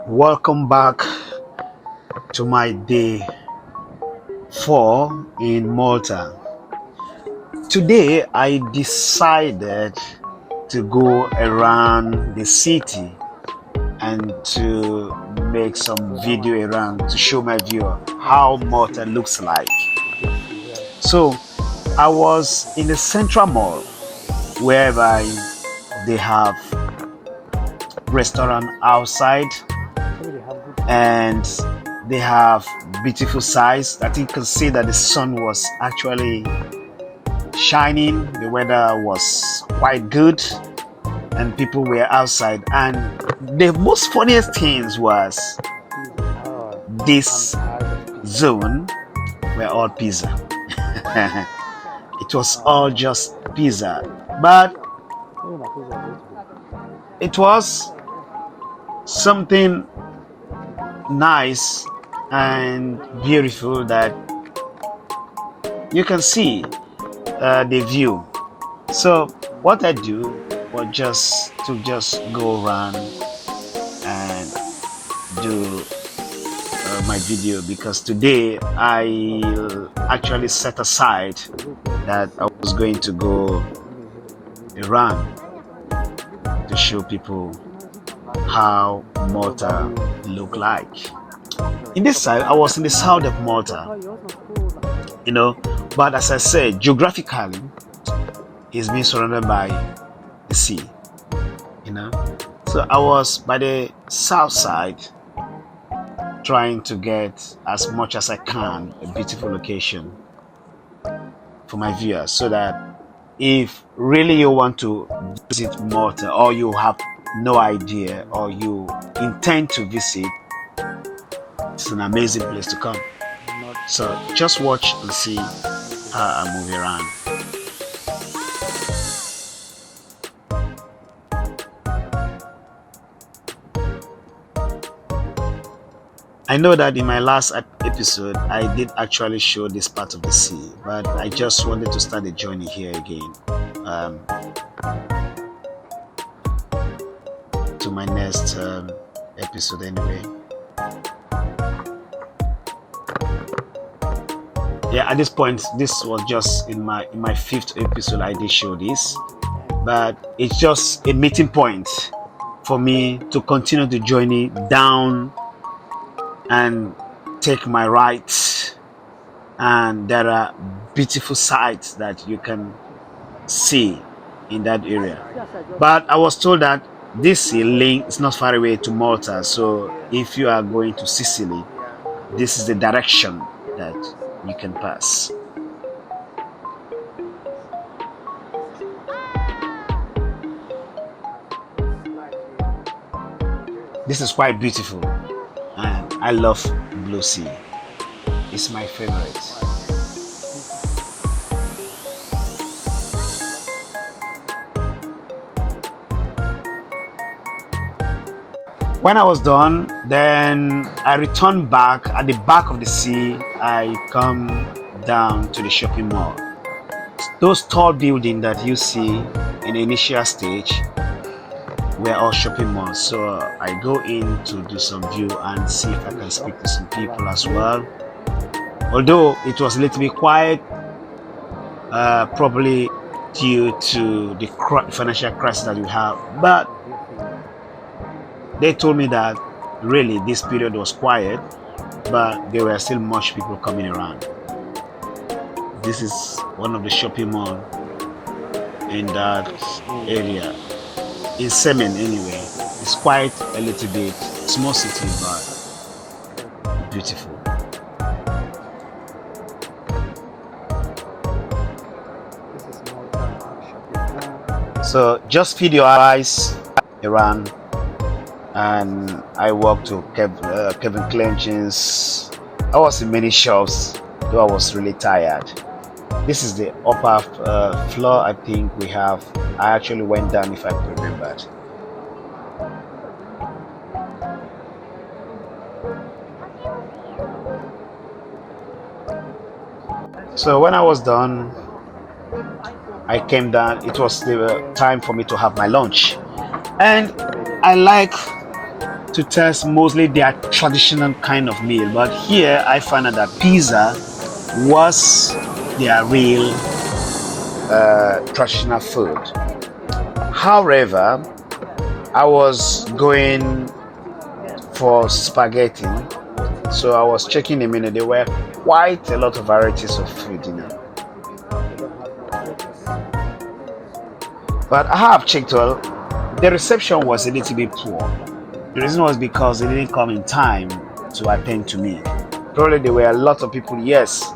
Welcome back to my day 4 in Malta. Today I decided to go around the city and to make some video around to show my viewer how Malta looks like. So I was in the central mall whereby they have restaurant outside and they have beautiful sights that you can see that the sun was actually shining, the weather was quite good, and people were outside. And the most funniest things was this zone were all pizza. It was all just pizza, but it was something nice and beautiful that you can see the view. So what I do was just go around and do my video, because today I actually set aside that I was going to go around to show people how Malta look like. In this side, I was in the south of Malta, but as I said, geographically, it's being surrounded by the sea, So I was by the south side, trying to get as much as I can a beautiful location for my viewers, so that if really you want to visit Malta, or you have no idea, or you intend to visit, it's an amazing place to come. So just watch and see how I move around. I know that in my last episode I did actually show this part of the sea, but I just wanted to start the journey here again, to my next episode anyway. Yeah, at this point, this was just in my fifth episode I did show this, but it's just a meeting point for me to continue the journey down and take my right. And there are beautiful sights that you can see in that area. But I was told that this link is not far away to Malta, so if you are going to Sicily, this is the direction that you can pass. This is quite beautiful, and I love blue sea. It's my favorite. When I was done, then I returned back. At the back of the sea, I come down to the shopping mall. Those tall buildings that you see in the initial stage were all shopping malls. So I go in to do some view and see if I can speak to some people as well. Although it was a little bit quiet, probably due to the financial crisis that we have, but they told me that really this period was quiet, but there were still much people coming around. This is one of the shopping malls in that area. In Semen anyway. It's quite a little bit small city, but beautiful. So just feed your eyes around, and I walked to Kevin Clench's. I was in many shops, though I was really tired. This is the upper floor. I think we have. I actually went down, if I remembered. So when I was done, I came down. It was the time for me to have my lunch, and I like to test mostly their traditional kind of meal, but here I found out that pizza was their real traditional food. However, I was going for spaghetti, so I was checking the menu. There were quite a lot of varieties of food, But I have checked well, the reception was a little bit poor. The reason was because they didn't come in time to attend to me. Probably there were a lot of people, yes.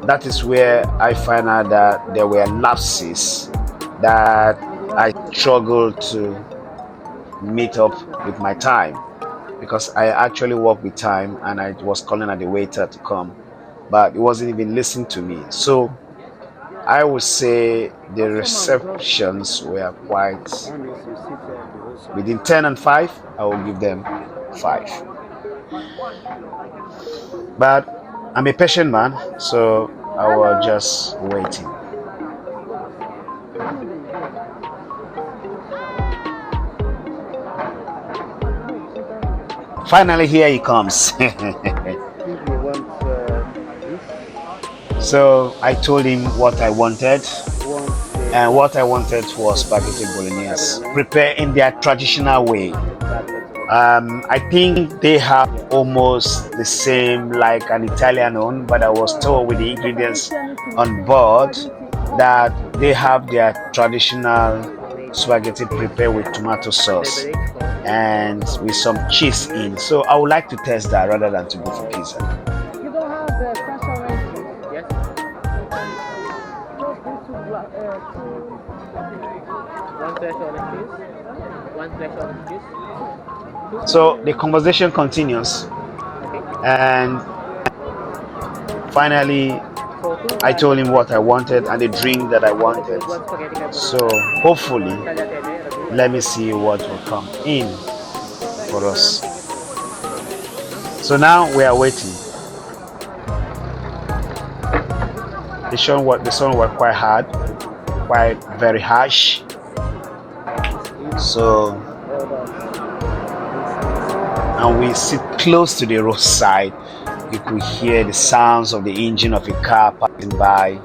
That is where I find out that there were lapses that I struggled to meet up with my time because I actually work with time and I was calling at the waiter to come, but he wasn't even listening to me. So I would say the receptions were quite within 10 and 5. I will give them 5. But I'm a patient man, so I was just waiting. Finally, here he comes. So I told him what I wanted, and what I wanted was spaghetti bolognese, prepared in their traditional way. I think they have almost the same like an Italian one, but I was told with the ingredients on board that they have their traditional spaghetti prepared with tomato sauce and with some cheese in. So I would like to test that rather than to go for pizza. You don't have the fresh oranges? Yes. One fresh orange juice. One fresh orange juice. So the conversation continues, and finally I told him what I wanted and the drink that I wanted. So hopefully, let me see what will come in for us. So now we are waiting. The sun was quite hard, quite very harsh. So, and we sit close to the roadside. You could hear the sounds of the engine of a car passing by.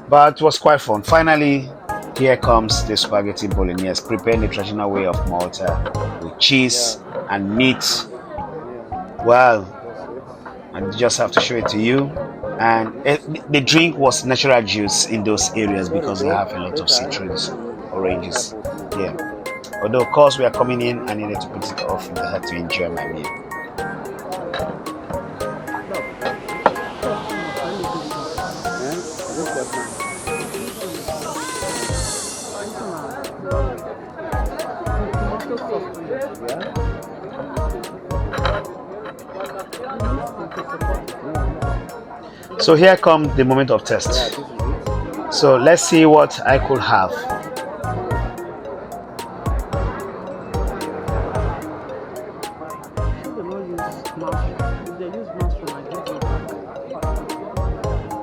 But it was quite fun. Finally, here comes the spaghetti bolognese, prepared in the traditional way of Malta with cheese and meat. Well, I just have to show it to you. And the drink was natural juice in those areas because they have a lot of citrus, oranges. Yeah. Although, of course, we are coming in, I needed to put it off and I had to enjoy my meal. So here comes the moment of test. So let's see what I could have.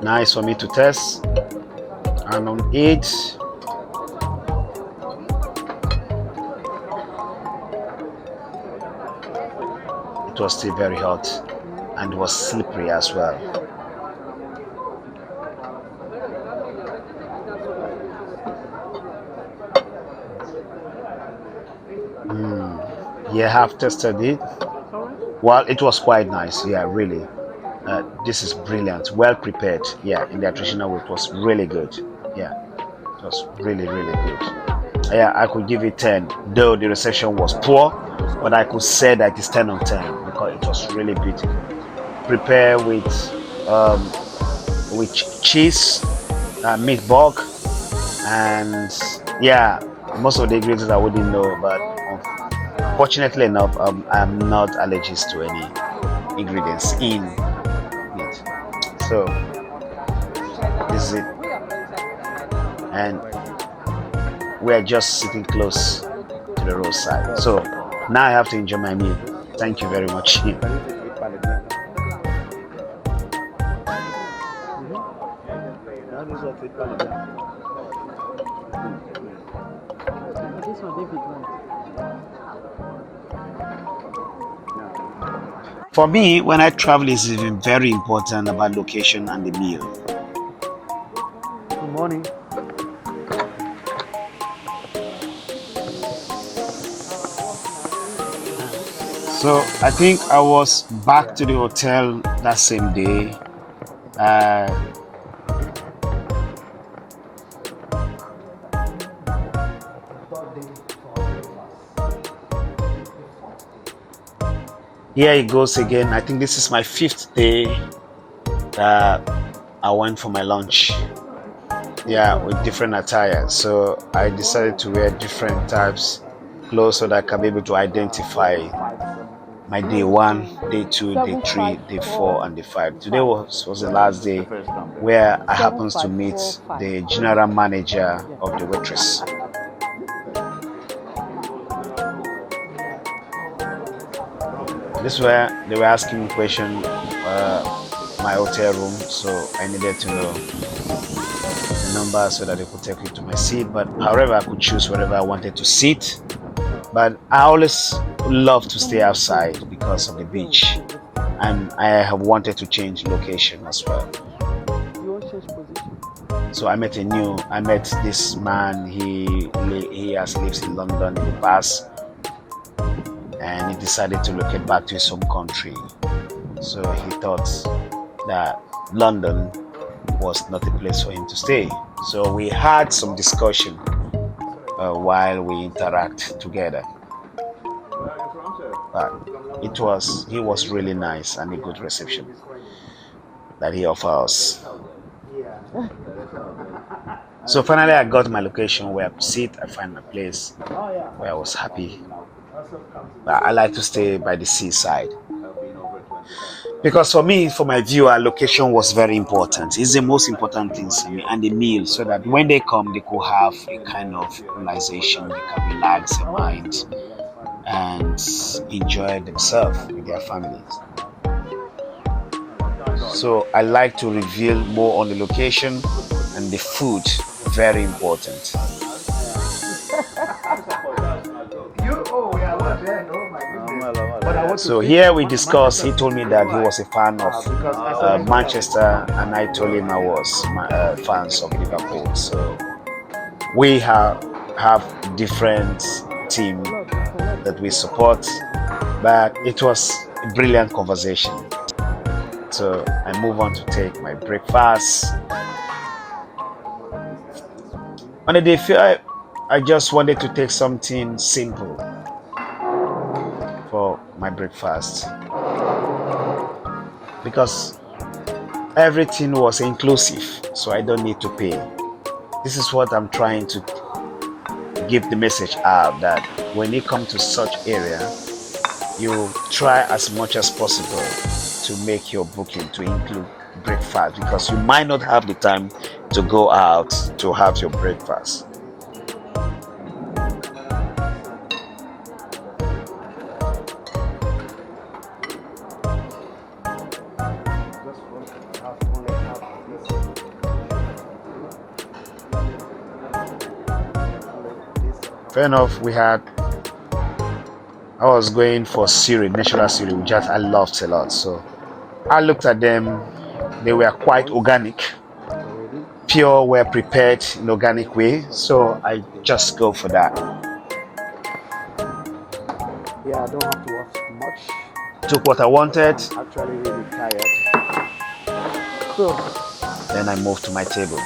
Nice for me to test. And on it, it was still very hot and it was slippery as well. Yeah, I have tested it. Well, it was quite nice. Yeah, really. This is brilliant. Well prepared. Yeah, in the traditional way, it was really good. Yeah, it was really, really good. Yeah, I could give it 10, though the reception was poor, but I could say that it's 10 on 10 because it was really beautiful. Prepared with cheese, meat bulk, and yeah, most of the ingredients I wouldn't know, but fortunately enough, I'm not allergic to any ingredients in it. So this is it, and we are just sitting close to the roadside. So now I have to enjoy my meal. Thank you very much. This one, David. For me, when I travel, it's even very important about location and the meal. Good morning. So I think I was back to the hotel that same day. Uh, Here it goes again. I think this is my fifth day that I went for my lunch. Yeah, with different attire. So I decided to wear different types clothes so that I can be able to identify my day one, day two, day three, day four, and day five. Today was the last day where I happens to meet the general manager of the waitress. This is where they were asking me question, my hotel room, so I needed to know the number so that they could take me to my seat. But however, I could choose wherever I wanted to sit. But I always love to stay outside because of the beach, and I have wanted to change location as well. So I met this man. He has lived in London in the past, and he decided to locate back to his home country. So he thought that London was not a place for him to stay. So we had some discussion while we interact together. But he was really nice and a good reception that he offers. So finally, I got my location where I could sit. I find my place where I was happy. But I like to stay by the seaside because for me, for my viewer, location was very important. It's the most important thing to me, and the meal, so that when they come, they could have a kind of relaxation. They can relax their mind and enjoy themselves with their families. So I like to reveal more on the location and the food, very important. So here we discussed. He told me that he was a fan of Manchester, and I told him I was fans of Liverpool. So we have different team that we support, but it was a brilliant conversation. So I move on to take my breakfast. On the day, I just wanted to take something simple for my breakfast because everything was inclusive, so I don't need to pay. This is what I'm trying to give the message out, that when you come to such area, you try as much as possible to make your booking to include breakfast, because you might not have the time to go out to have your breakfast. Fair enough, I was going for cereal, natural cereal, which I loved a lot. So I looked at them. They were quite organic, pure, were prepared in organic way. So I just go for that. Yeah, I don't have to watch much. Took what I wanted, I'm actually really tired. So then I moved to my table.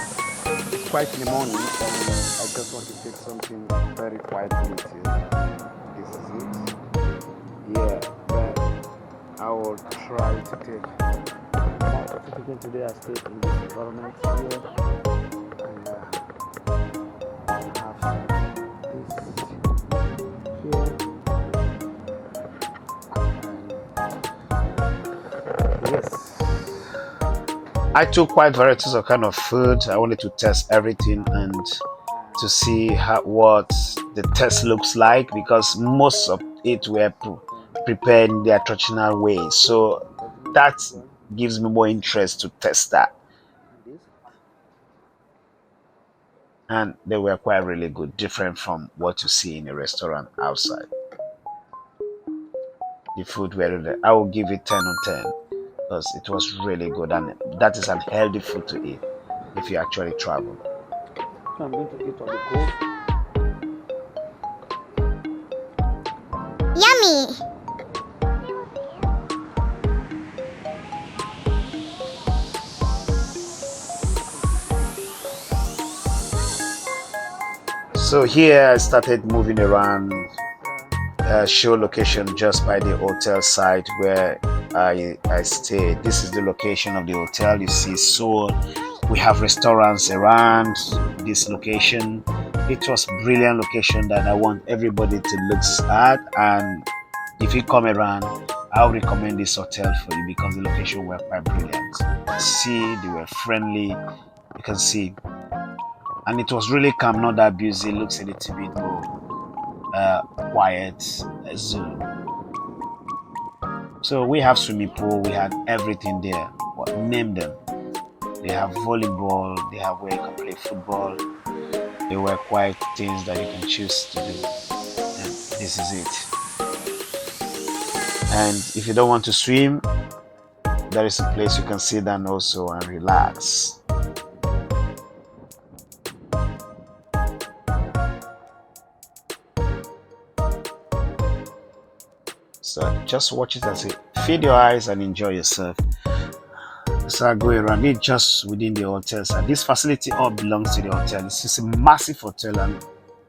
it's quite in the morning, and I just want to take something very quietly till this is it. Yeah, but I will try to take. Today I stayed in this environment here, and yes. I took quite varieties of kind of food. I wanted to test everything and to see what the test looks like, because most of it were prepared in their traditional way. So that gives me more interest to test that. And they were quite really good, different from what you see in a restaurant outside. the food were, I will give it 10 on 10 because it was really good, and that is an healthy food to eat if you actually travel. So I'm going to eat on the cold. Yummy! So here I started moving around, show location just by the hotel site where I stayed. This is the location of the hotel. You see, so we have restaurants around this location. It was brilliant location that I want everybody to look at, and if you come around, I'll recommend this hotel for you because the location were quite brilliant. See, they were friendly. You can see, and it was really calm, not that busy. It looks a little bit more quiet zone. So we have swimming pool. We had everything there. What name them? They have volleyball. They have where you can play football. They were quite things that you can choose to do. And this is it. And if you don't want to swim, there is a place you can sit down also and relax. So just watch it and say, feed your eyes and enjoy yourself. So I go around it just within the hotel. So this facility all belongs to the hotel. It's just a massive hotel and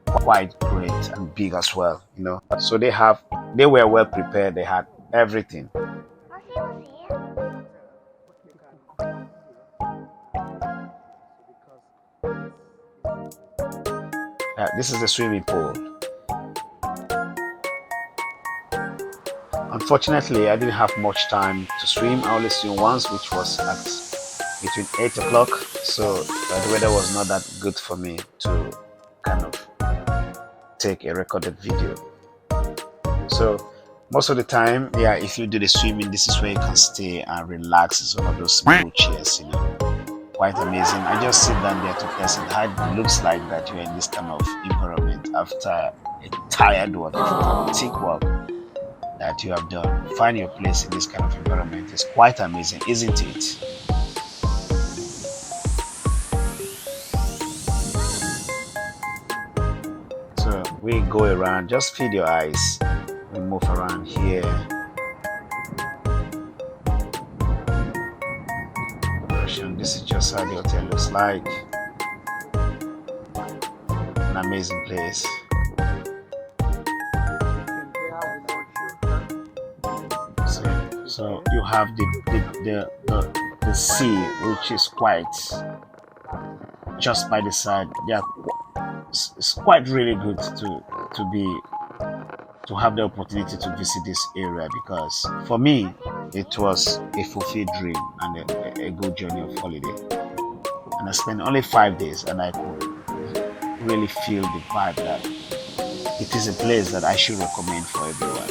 quite great and big as well, you know. So they were well prepared. They had everything. This is the swimming pool. Unfortunately, I didn't have much time to swim. I only swim once, which was at between 8 o'clock. So the weather was not that good for me to kind of take a recorded video. So most of the time, yeah, if you do the swimming, this is where you can stay and relax. It's one of those blue chairs, you know. Quite amazing. I just sit down there to test it. How it looks like that you're in this kind of environment after a tired work, thick work that you have done. Find your place in this kind of environment. It's quite amazing, isn't it? So we go around, just feed your eyes. We move around here. This is just how the hotel looks like. An amazing place. So you have the sea, which is quite just by the side. Yeah, it's quite really good to have the opportunity to visit this area, because for me it was a fulfilled dream and a good journey of holiday. And I spent only 5 days, and I could really feel the vibe that it is a place that I should recommend for everyone.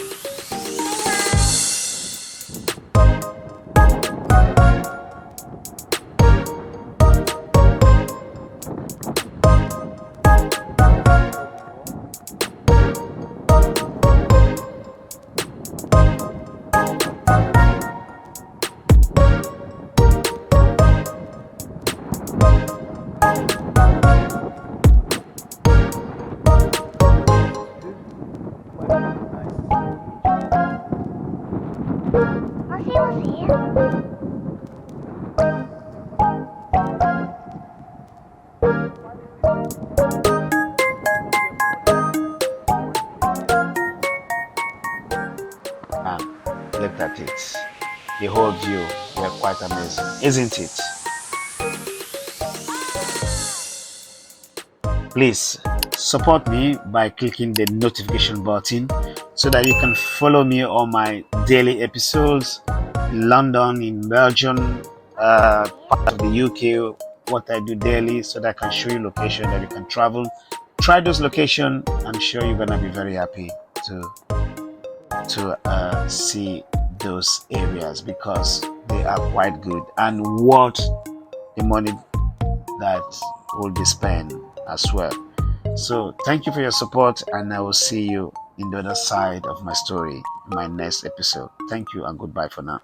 Look at it. The whole view were quite amazing, isn't it? Please support me by clicking the notification button so that you can follow me on my daily episodes in London, in Belgium, part of the UK, what I do daily, so that I can show you location that you can travel. Try those locations. I'm sure you're gonna be very happy to see those areas, because they are quite good and worth the money that will be spent as well. So thank you for your support, and I will see you in the other side of my story. my next episode. Thank you and goodbye for now.